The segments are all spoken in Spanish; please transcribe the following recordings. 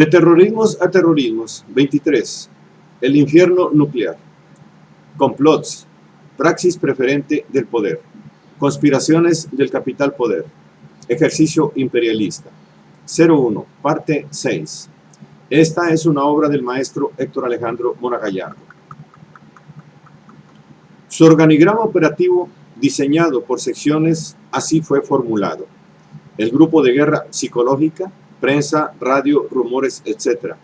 De terrorismos a terrorismos. 23. El infierno nuclear. Complots. Praxis preferente del poder. Conspiraciones del capital poder. Ejercicio imperialista. 01. Parte 6. Esta es una obra del maestro Héctor Alejandro Mora Gallardo. Su organigrama operativo, diseñado por secciones, así fue formulado. El grupo de guerra psicológica, prensa, radio, rumores, etc.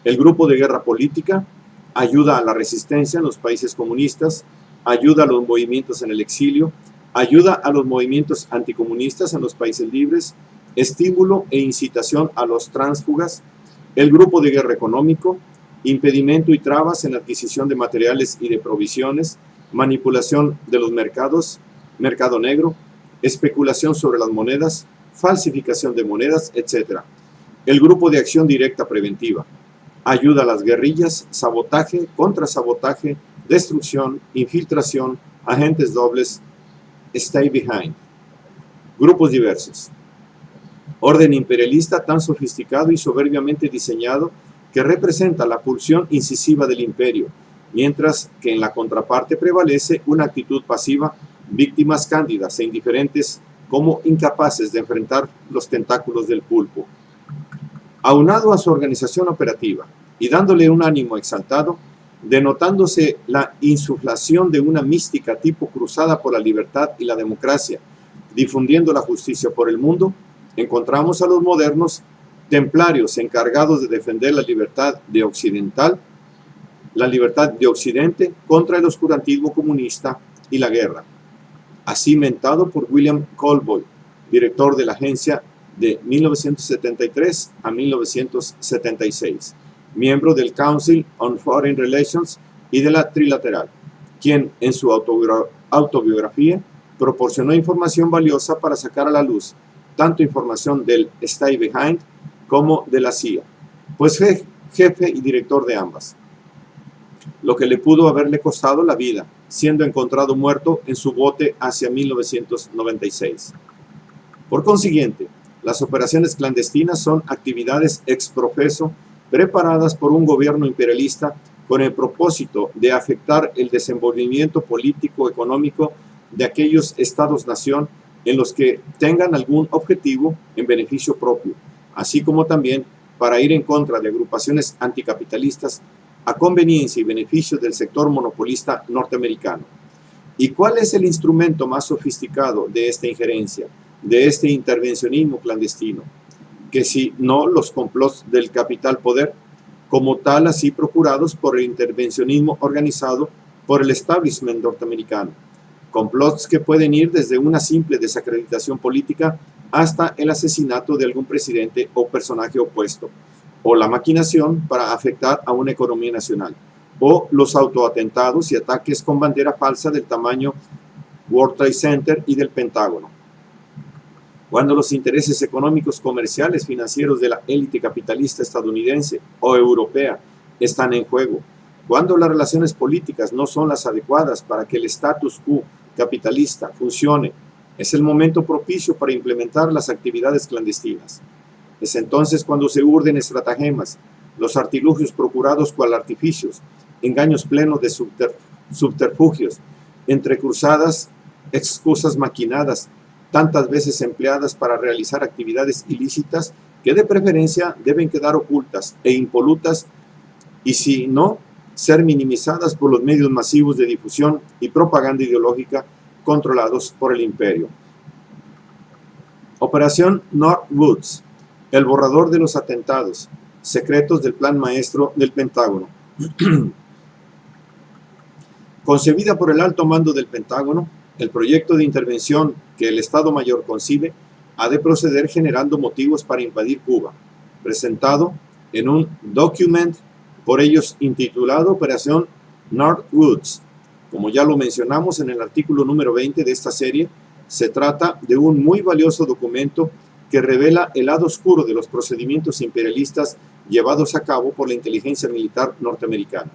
El grupo de guerra política, ayuda a la resistencia en los países comunistas, ayuda a los movimientos en el exilio, ayuda a los movimientos anticomunistas en los países libres, estímulo e incitación a los tránsfugas, el grupo de guerra económico, impedimento y trabas en la adquisición de materiales y de provisiones, manipulación de los mercados, mercado negro, especulación sobre las monedas, falsificación de monedas, etc. El grupo de acción directa preventiva, ayuda a las guerrillas, sabotaje, contrasabotaje, destrucción, infiltración, agentes dobles, stay behind. Grupos diversos. Orden imperialista tan sofisticado y soberbiamente diseñado que representa la pulsión incisiva del imperio, mientras que en la contraparte prevalece una actitud pasiva, víctimas cándidas e indiferentes como incapaces de enfrentar los tentáculos del pulpo. Aunado a su organización operativa y dándole un ánimo exaltado, denotándose la insuflación de una mística tipo cruzada por la libertad y la democracia, difundiendo la justicia por el mundo, encontramos a los modernos templarios encargados de defender la libertad de Occidente contra el oscurantismo comunista y la guerra, así mentado por William Colboy, director de la agencia de 1973 a 1976, miembro del Council on Foreign Relations y de la Trilateral, quien en su autobiografía proporcionó información valiosa para sacar a la luz tanto información del Stay Behind como de la CIA, pues fue jefe y director de ambas, lo que le pudo haberle costado la vida, siendo encontrado muerto en su bote hacia 1996. Por consiguiente, las operaciones clandestinas son actividades ex profeso preparadas por un gobierno imperialista con el propósito de afectar el desenvolvimiento político-económico de aquellos estados-nación en los que tengan algún objetivo en beneficio propio, así como también para ir en contra de agrupaciones anticapitalistas a conveniencia y beneficio del sector monopolista norteamericano. ¿Y cuál es el instrumento más sofisticado de esta injerencia, de este intervencionismo clandestino? Que si no los complots del capital poder, como tal así procurados por el intervencionismo organizado por el establishment norteamericano. Complots que pueden ir desde una simple desacreditación política hasta el asesinato de algún presidente o personaje opuesto, o la maquinación para afectar a una economía nacional, o los autoatentados y ataques con bandera falsa del tamaño World Trade Center y del Pentágono. Cuando los intereses económicos, comerciales, financieros de la élite capitalista estadounidense o europea están en juego, cuando las relaciones políticas no son las adecuadas para que el status quo capitalista funcione, es el momento propicio para implementar las actividades clandestinas. Es entonces cuando se urden estratagemas, los artilugios procurados cual artificios, engaños plenos de subterfugios, entrecruzadas excusas maquinadas, tantas veces empleadas para realizar actividades ilícitas que de preferencia deben quedar ocultas e impolutas y si no, ser minimizadas por los medios masivos de difusión y propaganda ideológica controlados por el imperio. Operación Northwoods, el borrador de los atentados, secretos del plan maestro del Pentágono. Concebida por el alto mando del Pentágono, el proyecto de intervención que el Estado Mayor concibe ha de proceder generando motivos para invadir Cuba, presentado en un document por ellos intitulado Operación Northwoods. Como ya lo mencionamos en el artículo número 20 de esta serie, se trata de un muy valioso documento que revela el lado oscuro de los procedimientos imperialistas llevados a cabo por la inteligencia militar norteamericana.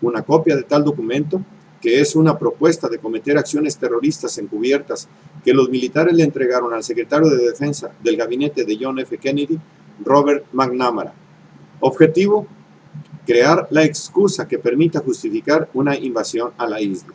Una copia de tal documento, que es una propuesta de cometer acciones terroristas encubiertas que los militares le entregaron al secretario de Defensa del gabinete de John F. Kennedy, Robert McNamara. Objetivo: crear la excusa que permita justificar una invasión a la isla.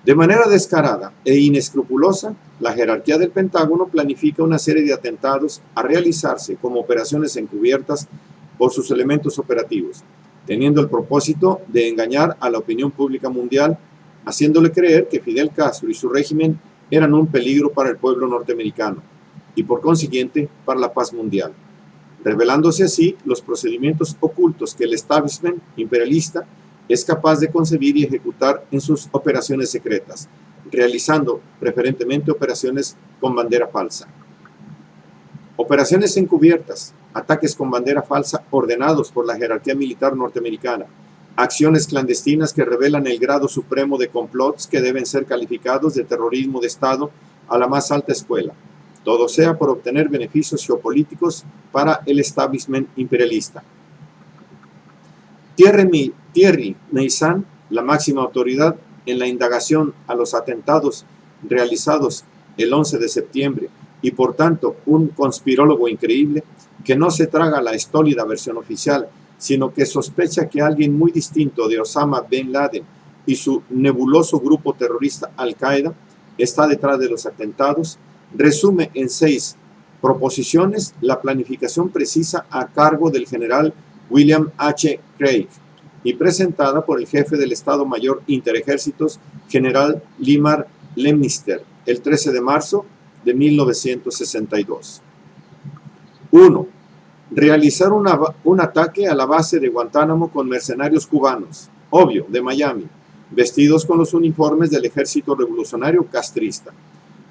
De manera descarada e inescrupulosa, la jerarquía del Pentágono planifica una serie de atentados a realizarse como operaciones encubiertas por sus elementos operativos, teniendo el propósito de engañar a la opinión pública mundial, haciéndole creer que Fidel Castro y su régimen eran un peligro para el pueblo norteamericano y por consiguiente para la paz mundial, revelándose así los procedimientos ocultos que el establishment imperialista es capaz de concebir y ejecutar en sus operaciones secretas, realizando preferentemente operaciones con bandera falsa. Operaciones encubiertas, ataques con bandera falsa ordenados por la jerarquía militar norteamericana, acciones clandestinas que revelan el grado supremo de complots que deben ser calificados de terrorismo de Estado a la más alta escuela, todo sea por obtener beneficios geopolíticos para el establishment imperialista. Thierry Meyssan, la máxima autoridad en la indagación a los atentados realizados el 11 de septiembre y por tanto un conspirólogo increíble que no se traga la estólida versión oficial, sino que sospecha que alguien muy distinto de Osama Bin Laden y su nebuloso grupo terrorista Al-Qaeda está detrás de los atentados, resume en 6 proposiciones la planificación precisa a cargo del general William H. Craig y presentada por el jefe del Estado Mayor Interejércitos, general Limar Lemnister, el 13 de marzo de 1962. 1. Realizar un ataque a la base de Guantánamo con mercenarios cubanos, obvio, de Miami, vestidos con los uniformes del Ejército Revolucionario Castrista.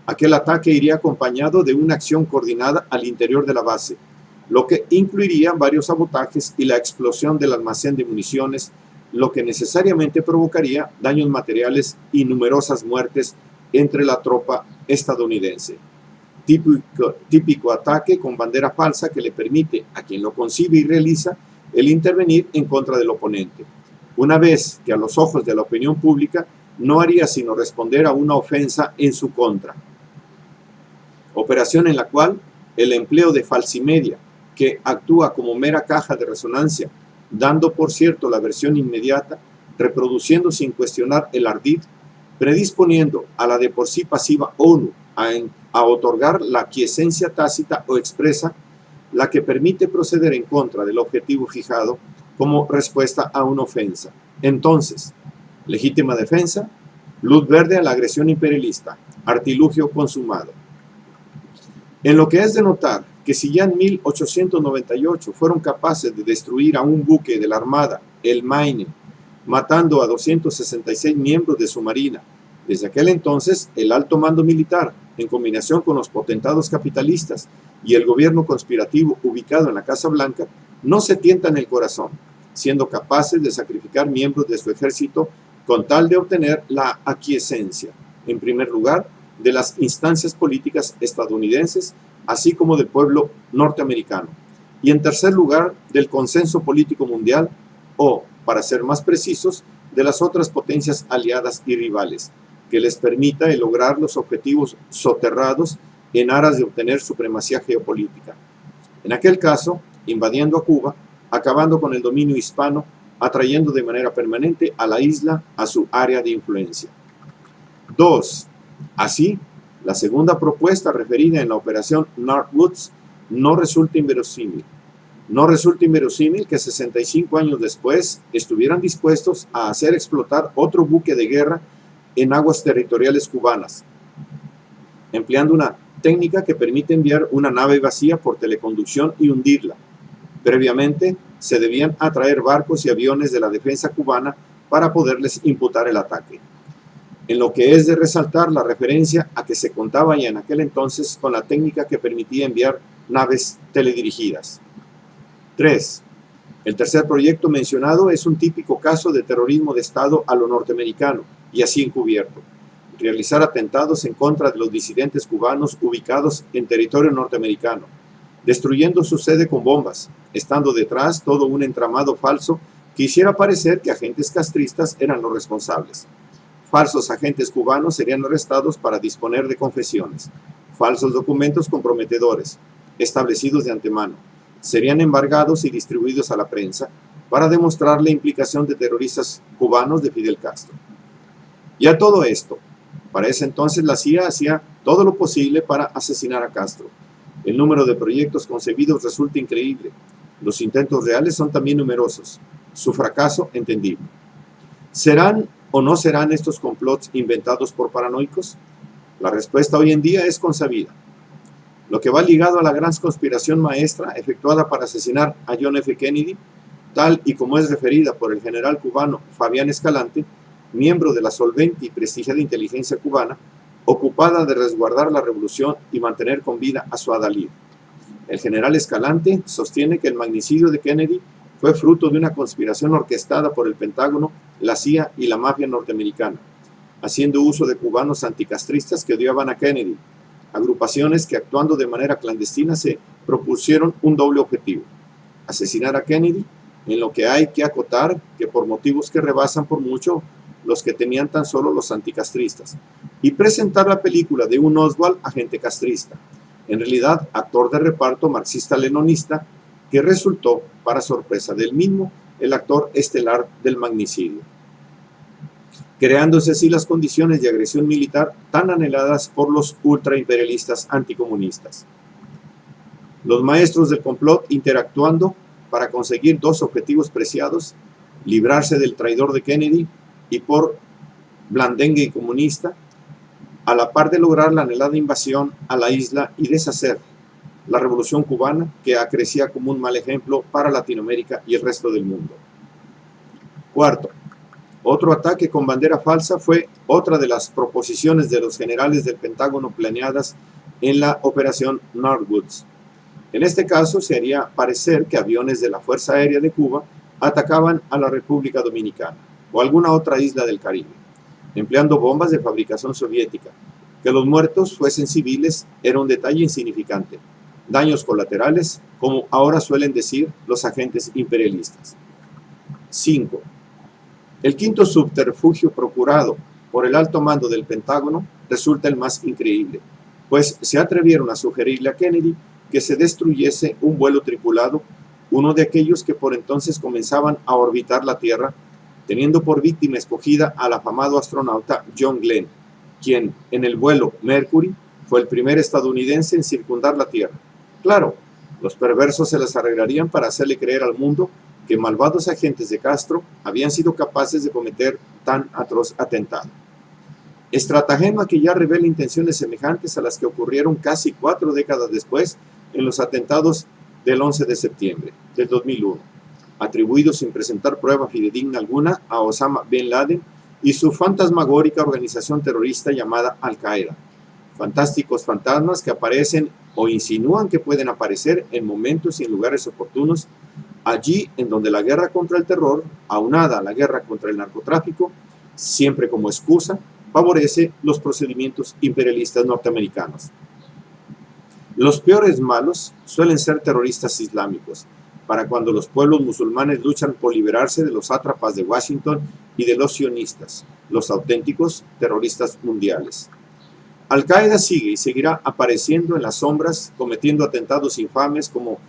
Aquel ataque iría acompañado de una acción coordinada al interior de la base, lo que incluiría varios sabotajes y la explosión del almacén de municiones, lo que necesariamente provocaría daños materiales y numerosas muertes entre la tropa estadounidense. Típico ataque con bandera falsa que le permite a quien lo concibe y realiza el intervenir en contra del oponente, una vez que a los ojos de la opinión pública no haría sino responder a una ofensa en su contra. Operación en la cual el empleo de falsimedia, que actúa como mera caja de resonancia, dando por cierto la versión inmediata, reproduciendo sin cuestionar el ardid, predisponiendo a la de por sí pasiva ONU a otorgar la aquiescencia tácita o expresa, la que permite proceder en contra del objetivo fijado como respuesta a una ofensa. Entonces, legítima defensa, luz verde a la agresión imperialista, artilugio consumado. En lo que es de notar que si ya en 1898 fueron capaces de destruir a un buque de la Armada, el Maine, matando a 266 miembros de su marina, desde aquel entonces el alto mando militar, en combinación con los potentados capitalistas y el gobierno conspirativo ubicado en la Casa Blanca, no se tientan el corazón, siendo capaces de sacrificar miembros de su ejército con tal de obtener la aquiescencia, en primer lugar, de las instancias políticas estadounidenses, así como del pueblo norteamericano, y en tercer lugar, del consenso político mundial, o, para ser más precisos, de las otras potencias aliadas y rivales, que les permita lograr los objetivos soterrados en aras de obtener supremacía geopolítica. En aquel caso, invadiendo a Cuba, acabando con el dominio hispano, atrayendo de manera permanente a la isla a su área de influencia. 2. Así, la segunda propuesta referida en la operación Northwoods no resulta inverosímil. No resulta inverosímil que 65 años después estuvieran dispuestos a hacer explotar otro buque de guerra en aguas territoriales cubanas, empleando una técnica que permite enviar una nave vacía por teleconducción y hundirla. Previamente, se debían atraer barcos y aviones de la defensa cubana para poderles imputar el ataque. En lo que es de resaltar la referencia a que se contaba ya en aquel entonces con la técnica que permitía enviar naves teledirigidas. 3. El tercer proyecto mencionado es un típico caso de terrorismo de Estado a lo norteamericano, y así encubierto. Realizar atentados en contra de los disidentes cubanos ubicados en territorio norteamericano, destruyendo su sede con bombas, estando detrás todo un entramado falso que hiciera parecer que agentes castristas eran los responsables. Falsos agentes cubanos serían arrestados para disponer de confesiones, falsos documentos comprometedores, establecidos de antemano, serían embargados y distribuidos a la prensa para demostrar la implicación de terroristas cubanos de Fidel Castro. Y a todo esto, para ese entonces la CIA hacía todo lo posible para asesinar a Castro. El número de proyectos concebidos resulta increíble. Los intentos reales son también numerosos. Su fracaso, entendible. ¿Serán o no serán estos complots inventados por paranoicos? La respuesta hoy en día es consabida. Lo que va ligado a la gran conspiración maestra efectuada para asesinar a John F. Kennedy, tal y como es referida por el general cubano Fabián Escalante, miembro de la solvente y prestigiada inteligencia cubana, ocupada de resguardar la revolución y mantener con vida a su adalid. El general Escalante sostiene que el magnicidio de Kennedy fue fruto de una conspiración orquestada por el Pentágono, la CIA y la mafia norteamericana, haciendo uso de cubanos anticastristas que odiaban a Kennedy, agrupaciones que actuando de manera clandestina se propusieron un doble objetivo: asesinar a Kennedy, en lo que hay que acotar que por motivos que rebasan por mucho los que temían tan solo los anticastristas, y presentar la película de un Oswald agente castrista, en realidad actor de reparto marxista-lenonista, que resultó, para sorpresa del mismo, el actor estelar del magnicidio, creándose así las condiciones de agresión militar tan anheladas por los ultraimperialistas anticomunistas. Los maestros del complot interactuando para conseguir dos objetivos preciados: librarse del traidor de Kennedy y por blandengue y comunista, a la par de lograr la anhelada invasión a la isla y deshacer la revolución cubana, que acrecía como un mal ejemplo para Latinoamérica y el resto del mundo. Cuarto, otro ataque con bandera falsa fue otra de las proposiciones de los generales del Pentágono planeadas en la operación Northwoods. En este caso se haría parecer que aviones de la Fuerza Aérea de Cuba atacaban a la República Dominicana o alguna otra isla del Caribe, empleando bombas de fabricación soviética. Que los muertos fuesen civiles era un detalle insignificante. Daños colaterales, como ahora suelen decir los agentes imperialistas. 5. El quinto subterfugio procurado por el alto mando del Pentágono resulta el más increíble, pues se atrevieron a sugerirle a Kennedy que se destruyese un vuelo tripulado, uno de aquellos que por entonces comenzaban a orbitar la Tierra, teniendo por víctima escogida al afamado astronauta John Glenn, quien en el vuelo Mercury fue el primer estadounidense en circundar la Tierra. Claro, los perversos se las arreglarían para hacerle creer al mundo que malvados agentes de Castro habían sido capaces de cometer tan atroz atentado. Estratagema que ya revela intenciones semejantes a las que ocurrieron casi 4 décadas después en los atentados del 11 de septiembre del 2001, atribuidos sin presentar prueba fidedigna alguna a Osama Bin Laden y su fantasmagórica organización terrorista llamada Al-Qaeda. Fantásticos fantasmas que aparecen o insinúan que pueden aparecer en momentos y en lugares oportunos, allí en donde la guerra contra el terror, aunada a la guerra contra el narcotráfico, siempre como excusa, favorece los procedimientos imperialistas norteamericanos. Los peores malos suelen ser terroristas islámicos, para cuando los pueblos musulmanes luchan por liberarse de los sátrapas de Washington y de los sionistas, los auténticos terroristas mundiales. Al-Qaeda sigue y seguirá apareciendo en las sombras, cometiendo atentados infames como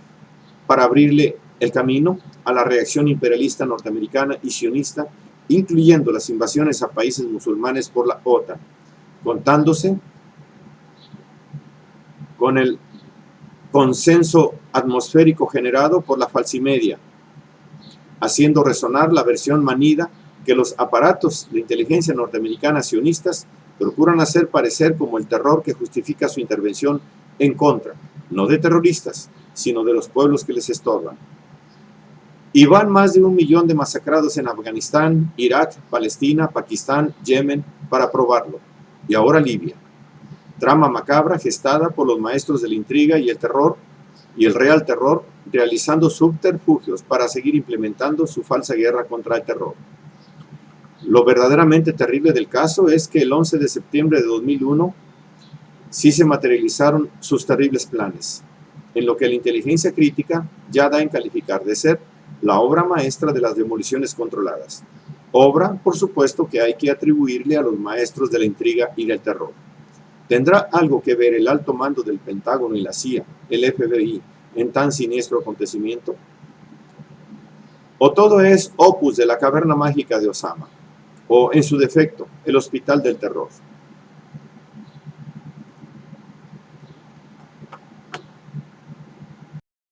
para abrirle el camino a la reacción imperialista norteamericana y sionista, incluyendo las invasiones a países musulmanes por la OTAN, contándose con el consenso atmosférico generado por la falsimedia, haciendo resonar la versión manida que los aparatos de inteligencia norteamericana sionistas procuran hacer parecer como el terror que justifica su intervención en contra, no de terroristas, sino de los pueblos que les estorban. Y van más de 1 millón de masacrados en Afganistán, Irak, Palestina, Pakistán, Yemen, para probarlo. Y ahora Libia. Trama macabra gestada por los maestros de la intriga y el terror, y el real terror, realizando subterfugios para seguir implementando su falsa guerra contra el terror. Lo verdaderamente terrible del caso es que el 11 de septiembre de 2001 sí se materializaron sus terribles planes, en lo que la inteligencia crítica ya da en calificar de ser la obra maestra de las demoliciones controladas. Obra, por supuesto, que hay que atribuirle a los maestros de la intriga y del terror. ¿Tendrá algo que ver el alto mando del Pentágono y la CIA, el FBI, en tan siniestro acontecimiento? ¿O todo es opus de la caverna mágica de Osama? O, en su defecto, el hospital del terror.